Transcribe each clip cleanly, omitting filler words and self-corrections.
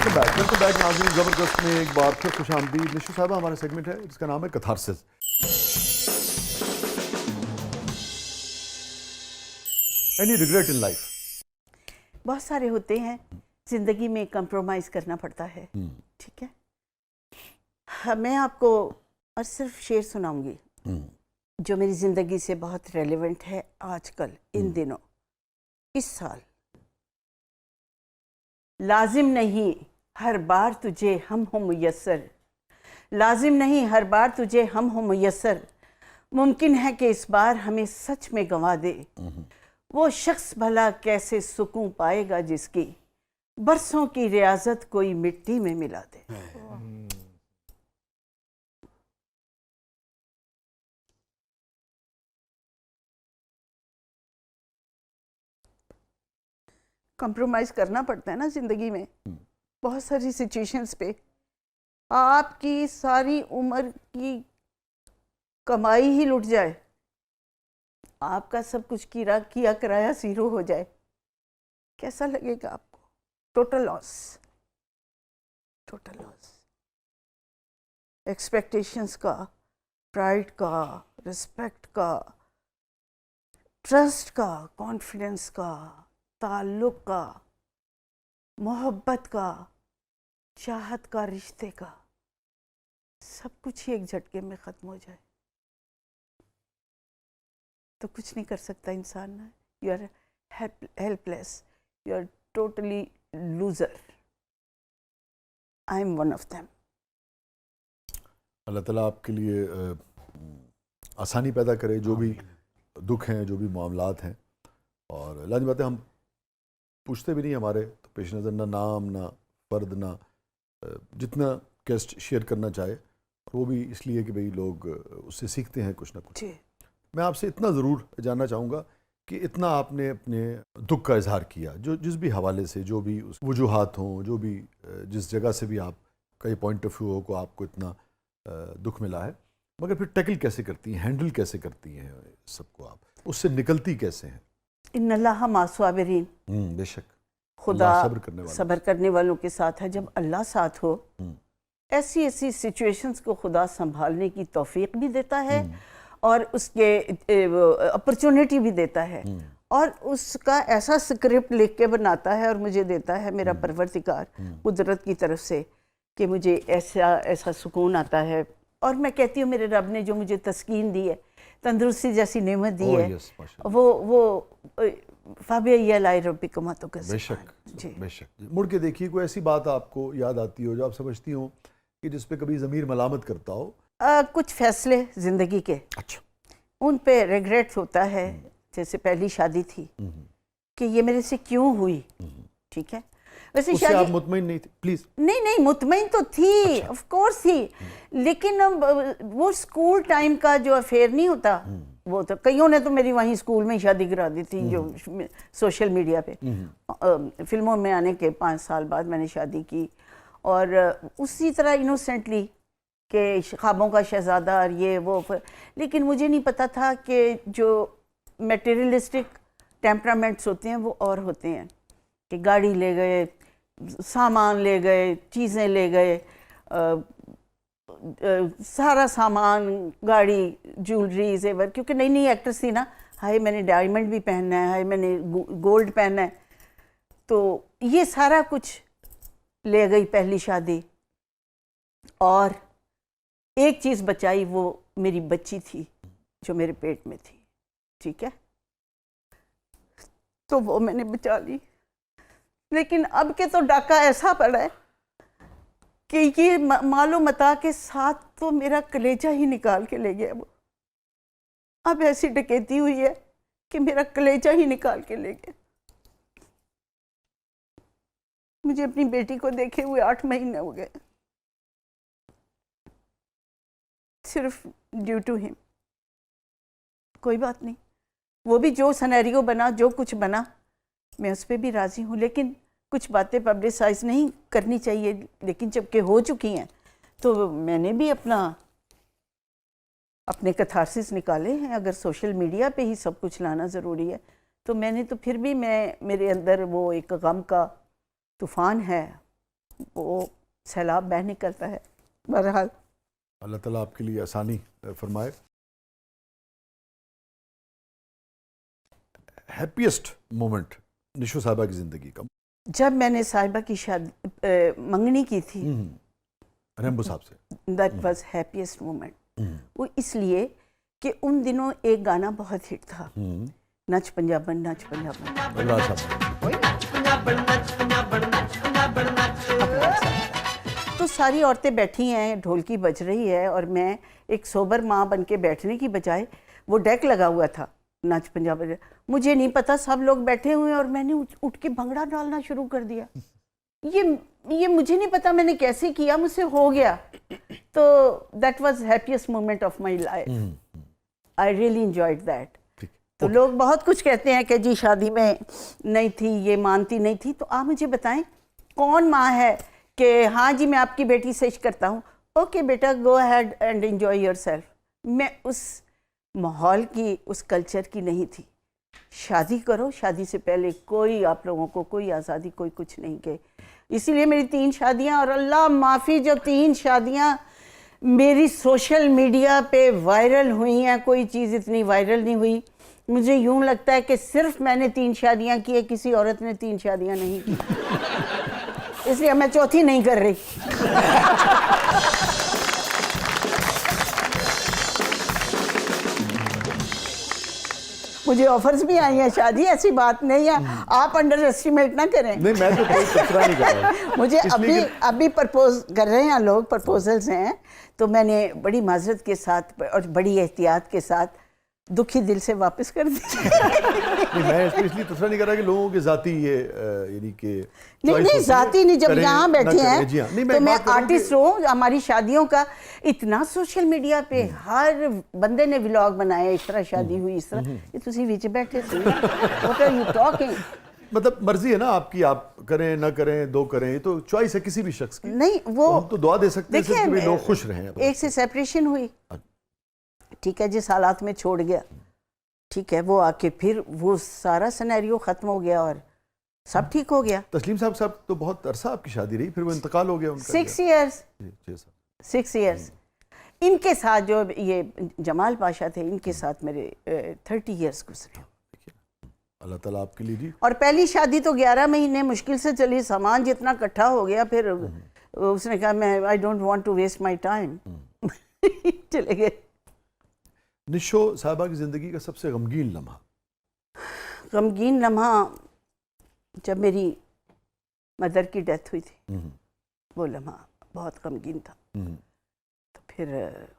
Welcome back नाज़रीन। ज़बरदस्त में एक बार फिर खुशामदीद। निशू साहबा, हमारा सेगमेंट है जिसका नाम है catharsis. Any regret in life? बहुत सारे होते हैं, ज़िंदगी में कंप्रोमाइज़ करना पड़ता है। ठीक है, मैं आपको और सिर्फ शेर सुनाऊंगी जो मेरी ज़िंदगी से बहुत रेलेवेंट है आजकल, इन दिनों, इस साल। लाजिम नहीं हर बार तुझे हम हो मुयस्सर, लाजिम नहीं हर बार तुझे हम हो मुयस्सर, मुमकिन है कि इस बार हमें सच में गंवा दे। वो शख्स भला कैसे सुकून पाएगा जिसकी बरसों की रियाजत कोई मिट्टी में मिला दे। कंप्रोमाइज़ करना पड़ता है ना ज़िंदगी में, बहुत सारी सिचुएशंस पे। आपकी सारी उम्र की कमाई ही लुट जाए, आपका सब कुछ किया कराया ज़ीरो हो जाए, कैसा लगेगा आपको? Total loss, total loss. Expectations का, प्राइड का, रिस्पेक्ट का, ट्रस्ट का, कॉन्फिडेंस का, ताल्लुक़ का, मोहब्बत का, चाहत का, रिश्ते का, सब कुछ ही एक झटके में ख़त्म हो जाए तो कुछ नहीं कर सकता इंसान ना। You are helpless, you are totally loser. I am one of them. Allah Taala आपके लिए आसानी पैदा करे, जो भी दुख हैं, जो भी मामलात हैं। और लाज़मी बात है, हम पूछते भी नहीं, हमारे तो पेश नज़र ना नाम, ना फ़र्द, ना जितना गेस्ट शेयर करना चाहे, वो भी इसलिए कि भाई लोग उससे सीखते हैं कुछ ना कुछ। मैं आपसे इतना ज़रूर जानना चाहूँगा कि इतना आपने अपने दुख का इजहार किया, जो जिस भी हवाले से, जो भी वजूहात हों, जो भी जिस जगह से भी आप कई पॉइंट ऑफ व्यू हो को आपको इतना दुख मिला है, मगर फिर टैकल कैसे करती हैं, हैंडल कैसे करती हैं सबको, आप उससे निकलती कैसे हैं? इन्नल्लाह मास्वाबिरीन, बेशक खुदा सब्र करने वालों के साथ है। जब अल्लाह साथ हो, ऐसी ऐसी सिचुएशंस को खुदा संभालने की तौफीक भी देता है और उसके अपॉर्चुनिटी भी देता है, और उसका ऐसा स्क्रिप्ट लिख के बनाता है और मुझे देता है मेरा परवरदिगार कुदरत की तरफ से कि मुझे ऐसा ऐसा सुकून आता है। और मैं कहती हूँ मेरे रब ने जो मुझे तस्कीन दी है, तंदुरुस्ती जैसी नेमत दी है, वो बेशक बेशक। मुड़ के देखिए, कोई ऐसी बात आपको याद आती हो जो आप समझती हो कि जिस पे कभी ज़मीर मलामत करता हो? कुछ फैसले ज़िंदगी के, अच्छा, उन पे रिग्रेट होता है। जैसे पहली शादी थी कि ये मेरे से क्यों हुई। ठीक है, वैसे शादी आप मुतमईन नहीं थी? प्लीज। नहीं, मुतमईन तो थी, अच्छा। ऑफ कोर्स थी, लेकिन वो स्कूल टाइम का जो अफेयर नहीं होता, वो तो कईयों ने तो मेरी वहीं स्कूल में ही शादी करा दी थी, जो सोशल मीडिया पे। फिल्मों में आने के 5 साल बाद मैंने शादी की, और उसी तरह इनोसेंटली के ख्वाबों का शहजादा और ये वो। लेकिन मुझे नहीं पता था कि जो मटेरियलिस्टिक टेम्परामेंट्स होते हैं वो और होते हैं, कि गाड़ी ले गए, सामान ले गए, चीज़ें ले गए, सारा सामान, गाड़ी, ज्वेलरी, जेवर, क्योंकि नई नई एक्ट्रेस थी ना। हाय मैंने डायमंड भी पहनना है, हाय मैंने गोल्ड पहनना है, तो ये सारा कुछ ले गई पहली शादी। और एक चीज़ बचाई, वो मेरी बच्ची थी जो मेरे पेट में थी। ठीक है, तो वो मैंने बचा ली। लेकिन अब के तो डाका ऐसा पड़ा है कि ये मालो मता के साथ तो मेरा कलेजा ही निकाल के ले गया वो। अब ऐसी डकैती हुई है कि मेरा कलेजा ही निकाल के ले गया। मुझे अपनी बेटी को देखे हुए 8 महीने हो गए, सिर्फ ड्यू टू हिम। कोई बात नहीं, वो भी जो सिनेरियो बना, जो कुछ बना, मैं उस पर भी राज़ी हूँ। लेकिन कुछ बातें पब्लिसाइज नहीं करनी चाहिए, लेकिन जबकि हो चुकी हैं तो मैंने भी अपने कैथारसिस निकाले हैं। अगर सोशल मीडिया पे ही सब कुछ लाना ज़रूरी है तो मैंने तो फिर भी मेरे अंदर वो एक गम का तूफ़ान है, वो सैलाब बह निकलता है। बहरहाल अल्लाह ताला आपके लिए आसानी फरमाए। हैप्पीएस्ट मोमेंट निशो साहिबा की ज़िंदगी का? जब मैंने साहिबा की शादी मंगनी की थी, रेम्बो साहब से, दैट वाज हैप्पीएस्ट मोमेंट। वो इसलिए कि उन दिनों एक गाना बहुत हिट था, नच पंजाबन नच पंजाबन। अबरार साहब। तो सारी औरतें बैठी हैं, ढोलकी बज रही है और मैं एक सोबर माँ बन के बैठने की बजाय, वो डेक लगा हुआ था नाच पंजाब, मुझे नहीं पता सब लोग बैठे हुए हैं और मैंने उठ के भंगड़ा डालना शुरू कर दिया। ये मुझे नहीं पता मैंने कैसे किया, मुझसे हो गया। तो that was happiest moment of my life. I really enjoyed that. तो लोग बहुत कुछ कहते हैं कि जी शादी में नहीं थी, ये मानती नहीं थी। तो आप मुझे बताएं कौन माँ है कि हाँ जी मैं आपकी बेटी से इश्क करता हूँ, ओके बेटा go ahead and enjoy yourself. मैं उस माहौल की, उस कल्चर की नहीं थी। शादी करो, शादी से पहले कोई आप लोगों को कोई आज़ादी, कोई कुछ नहीं कहे। इसीलिए मेरी 3 शादियाँ, और अल्लाह माफ़ी जो 3 शादियाँ मेरी सोशल मीडिया पे वायरल हुई हैं, कोई चीज़ इतनी वायरल नहीं हुई। मुझे यूं लगता है कि सिर्फ मैंने 3 शादियाँ की है, किसी औरत ने 3 शादियाँ नहीं की। इसलिए मैं चौथी नहीं कर रही। मुझे ऑफर्स भी आई हैं शादी, ऐसी बात नहीं है, आप अंडर एस्टिमेट ना करें। नहीं, मैं तो कोई तबसरा नहीं कर रहा। मुझे अभी प्रपोज कर रहे हैं लोग, प्रपोजल्स हैं, तो मैंने बड़ी माजरत के साथ और बड़ी एहतियात के साथ दुखी दिल से वापस कर दी। नहीं, मैं इसलिए तबसरा नहीं कर रहा कि लोगों के जाती ये यानी कि नहीं जाती नहीं, जब यहाँ बैठे हैं तो मैं आर्टिस्ट हूँ। हमारी शादियों का इतना सोशल मीडिया पे हर बंदे ने व्लॉग बनाया, इस तरह शादी हुई, इस तरह। ये तुसी बीच बैठे थे, व्हाट आर यू टॉकिंग? मतलब मर्जी है ना आपकी, आप करें ना करें, 2 करें, ये तो चॉइस है किसी भी शख्स की। नहीं वो तो हम तो दुआ दे सकते हैं कि लोग खुश रहें। एक से सेपरेशन हुई, ठीक है, जिस हालात में छोड़ गया, ठीक है, वो आके फिर वो सारा सिनेरियो खत्म हो गया और सब ठीक हो गया। तस्लीम साहब तो बहुत अरसा आपकी शादी रही, फिर वो इंतकाल हो गया उनका। 6 इयर्स। 6 इयर्स। इनके साथ जो ये जमाल पाशा थे, इनके साथ मेरे 30 इयर्स गुजरे। अल्लाह ताला आपके लिए जी। और पहली शादी तो 11 महीने मुश्किल से चली, सामान जितना इकट्ठा हो गया, फिर उसने कहा मैं I don't want to waste my time, चले गए। निशो साहिबा की ज़िंदगी का सबसे गमगीन लम्हा? गमगीन लम्हा जब मेरी मदर की डेथ हुई थी, वो लम्हा बहुत गमगीन था। तो फिर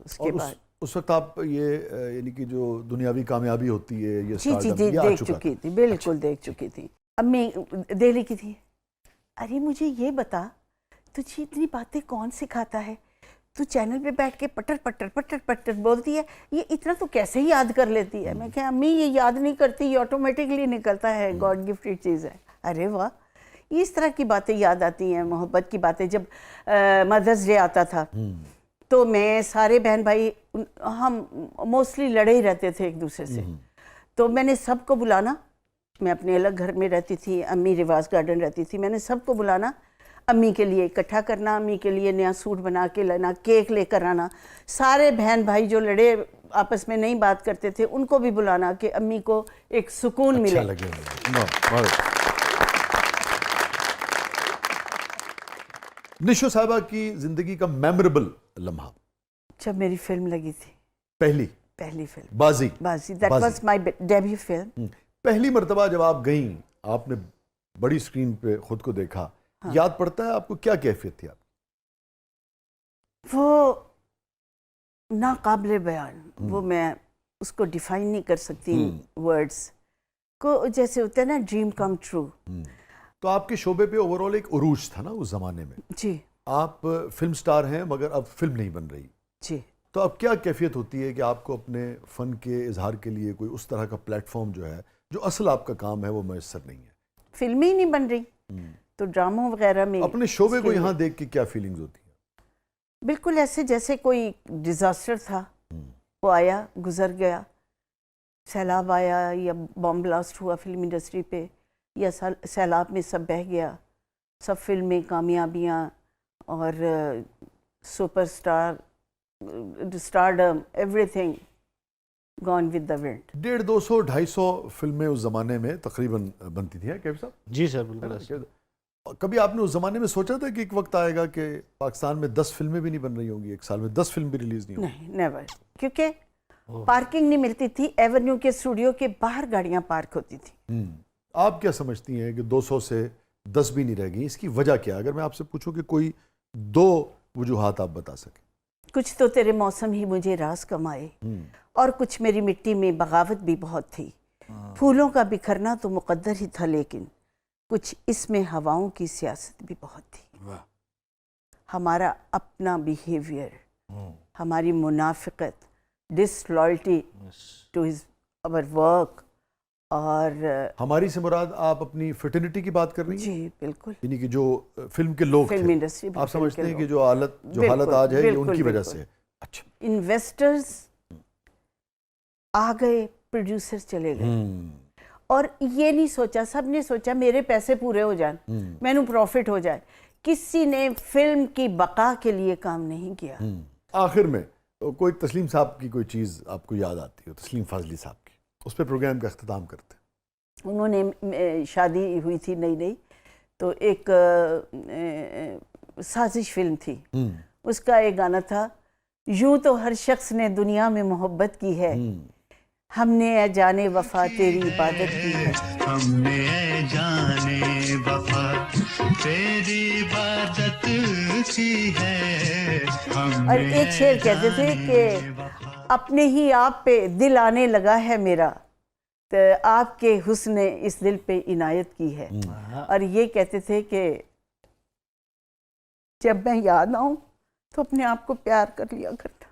उसके बाद उस वक्त आप ये यानी कि जो दुनियावी कामयाबी होती है, ये जी देख चुकी थी, बिल्कुल देख चुकी थी। अम्मी दिल्ली की थी, अरे मुझे ये बता तुझे इतनी बातें कौन सिखाता है, तू चैनल पे बैठ के पटर पटर पटर पटर बोलती है, ये इतना तो कैसे याद कर लेती है? मैं कहा अम्मी ये याद नहीं करती, ये ऑटोमेटिकली निकलता है, गॉड गिफ्टेड चीज़ है। अरे वाह, इस तरह की बातें याद आती हैं, मोहब्बत की बातें। जब मदर्स डे आता था तो मैं सारे बहन भाई, हम मोस्टली लड़े ही रहते थे एक दूसरे से, तो मैंने सबको बुलाना। मैं अपने अलग घर में रहती थी, अम्मी रिवाज गार्डन रहती थी, मैंने सबको बुलाना, अम्मी के लिए इकट्ठा करना, अम्मी के लिए नया सूट बना के लाना, केक लेकर आना, सारे बहन भाई जो लड़े आपस में नहीं बात करते थे उनको भी बुलाना कि अम्मी को एक सुकून अच्छा मिले। लगे। निशो साहिबा की जिंदगी का मेमोरेबल लम्हा? जब मेरी फिल्म लगी थी, पहली फिल्म बाजी, that was my debut film. पहली मर्तबा जब आप गईं, आपने बड़ी स्क्रीन पे खुद को देखा, हाँ। याद पड़ता है आपको क्या कैफियत थी? आप वो नाकाबिले बयान, वो मैं उसको डिफाइन नहीं कर सकती वर्ड्स को, जैसे होता है ना ड्रीम कम ट्रू। तो आपके शोबे पे ओवरऑल एक उरूज था ना उस जमाने में जी। आप फिल्म स्टार हैं मगर अब फिल्म नहीं बन रही जी। तो अब क्या कैफियत होती है कि आपको अपने फन के इजहार के लिए कोई उस तरह का प्लेटफॉर्म जो है, जो असल आपका काम है, वो मैसर नहीं है? फिल्म ही नहीं बन रही तो ड्रामों वगैरह में अपने शोबे को यहाँ देख के क्या फीलिंग्स होती है? बिल्कुल ऐसे जैसे कोई डिजास्टर था, वो आया गुजर गया, सैलाब आया या बॉम्ब ब्लास्ट हुआ फिल्म इंडस्ट्री पे, या सैलाब में सब बह गया, सब फिल्में, कामयाबियाँ और superstar, stardom, everything gone with the wind. 150, 200, 250 फिल्में उस ज़माने में तकरीबन बनती थी, कैफ साहब? जी सर, बिल्कुल ऐसे। कभी आपने उस ज़माने में सोचा था कि एक वक्त आएगा कि पाकिस्तान में 10 फिल्में भी नहीं बन रही होंगी, एक साल में 10 फिल्म भी रिलीज़ नहीं होंगी? नहीं, नेवर, क्योंकि पार्किंग नहीं मिलती थी। एवेन्यू के स्टूडियो के बाहर गाड़ियाँ पार्क होती थी। आप क्या समझती हैं कि 200 से 10 भी नहीं रह गई, इसकी वजह क्या है? अगर मैं आपसे पूछूं कि कोई 2 वजूहात आप बता सकें। कुछ तो तेरे मौसम ही मुझे रास कमाए, और कुछ मेरी मिट्टी में बगावत भी बहुत थी। फूलों का बिखरना तो मुकद्दर ही था, लेकिन कुछ इसमें हवाओं की सियासत भी बहुत थी। हमारा अपना बिहेवियर, हमारी मुनाफिकत, disloyalty to his our work, और हमारी से मुराद आप अपनी फिटर्निटी की बात कर रही हैं? जी बिल्कुल, यानी कि जो फिल्म के लोग फिल्म थे, इंडस्ट्री, आप समझते हैं कि जो हालत आज है ये उनकी वजह से? अच्छा, इन्वेस्टर्स आ गए, प्रोड्यूसर्स चले गए, और ये नहीं सोचा, सब ने सोचा मेरे पैसे पूरे हो जाए, मैनू प्रॉफिट हो जाए। किसी ने फिल्म की बका के लिए काम नहीं किया। आखिर में कोई तस्लीम साहब की कोई चीज़ आपको याद आती हो, तस्लीम फाजली साहब की, उस पर प्रोग्राम का अख्ताम करते हैं। उन्होंने, शादी हुई थी नई नई, तो एक साजिश फिल्म थी, उसका एक गाना था, यूं तो हर शख्स ने दुनिया में मोहब्बत की है, हमने ए जाने वफा तेरी इबादत की है। हमने ए जाने वफा तेरी इबादत की है। और एक शेर कहते थे कि अपने ही आप पे दिल आने लगा है मेरा, तो आपके हुस्न इस दिल पे इनायत की है। और ये कहते थे कि जब मैं याद आऊं तो अपने आप को प्यार कर लिया करता।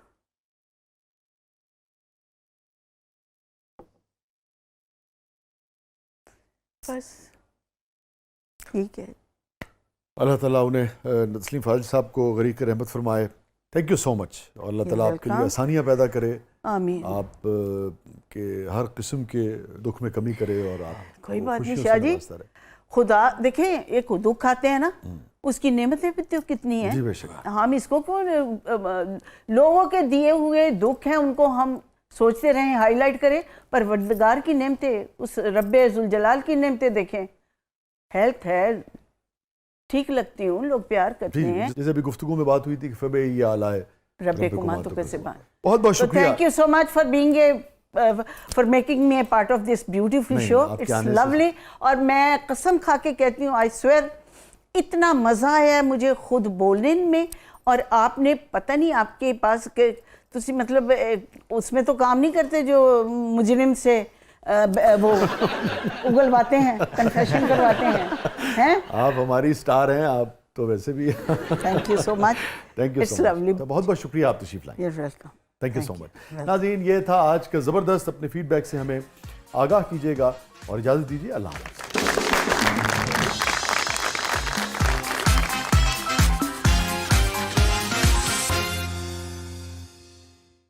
बस ठीक है। अल्लाह ताला उन्हें तस्लीम फाजिल साहब को गरीक रहमत फरमाए। थैंक यू सो मच, और अल्लाह ताला आपके लिए आसानियाँ पैदा करे, आमीन। आप के हर किस्म के दुख में कमी करे, और आप कोई बात नहीं शाह जी, खुदा देखें, एक दुख आते हैं ना, उसकी नेमतें भी तो कितनी है। जी बेशक। हम इसको क्यों, लोगों के दिए हुए दुख हैं उनको हम सोचते रहें, हाईलाइट करें, पर परवरदिगार की नेमतें, उस रब्बे जुल जलाल की नेमतें देखें। हेल्थ है, ठीक लगती हूँ, लोग प्यार करते हैं। जैसे अभी गुफ्तगू में बात हुई थी कि फबे ये आला है रब्बे को मातों पे से बात। बहुत बहुत शुक्रिया। Thank you so much for being for making me A part of this beautiful show, it's lovely. और मैं कसम खा के कहती हूँ, आई स्वेयर, इतना मज़ा आया मुझे खुद बोलने में, और आपने पता नहीं आपके पास के तुसी मतलब उसमें तो काम नहीं करते जो मुजरिम से वो उगलवाते हैं, कन्फेशन करवाते हैं। आप हमारी स्टार हैं, आप तो वैसे भी। Thank you so much, thank you so much, बहुत बहुत शुक्रिया आप तशरीफ लाए। You are welcome. Thank you so much. नाज़रीन, ये था आज का ज़बरदस्त। अपने फीडबैक से हमें आगाह कीजिएगा, और इजाज़त दीजिए। अल्लाह हाफ़िज़।